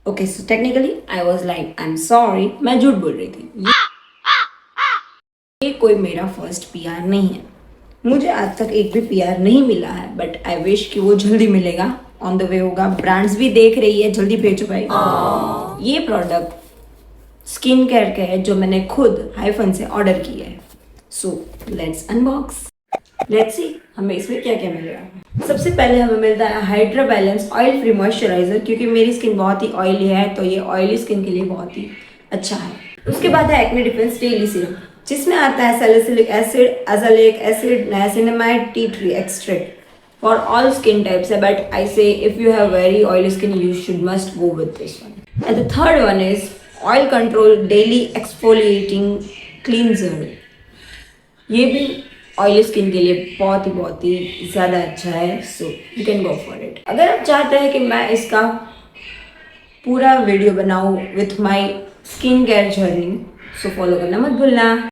Okay so technically I was like I am sorry, मैं झूठ बोल रही थी। ये कोई मेरा फर्स्ट पीआर नहीं है, मुझे आज तक एक भी पीआर नहीं मिला है, बट आई विश कि वो जल्दी मिलेगा, ऑन द वे होगा। ब्रांड्स भी देख रही है, जल्दी भेजो भाई। ये प्रोडक्ट स्किन केयर का है जो मैंने खुद हाइफन से ऑर्डर किया है। So let's unbox, let's see हमें इसमें क्या क्या मिलेगा। सबसे पहले हमें मिलता है hydra balance oil free moisturiser, क्योंकि मेरी स्किन बहुत ही ऑयली है तो ये ऑयली स्किन के लिए बहुत ही अच्छा है। उसके बाद है एक्ने डिफेंस डेली सीरम, जिसमें आता है salicylic acid, azelaic acid, niacinamide, tea tree extract for all skin types है, but I say if you have very oily skin you should must go with this one. And the third one is oil control daily exfoliating cleanser. ये भी oily skin के लिए बहुत ही ज़्यादा अच्छा है, so you can go for it. अगर आप चाहते हैं कि मैं इसका पूरा वीडियो बनाऊँ with my skin care journey, so follow करना मत भूलना।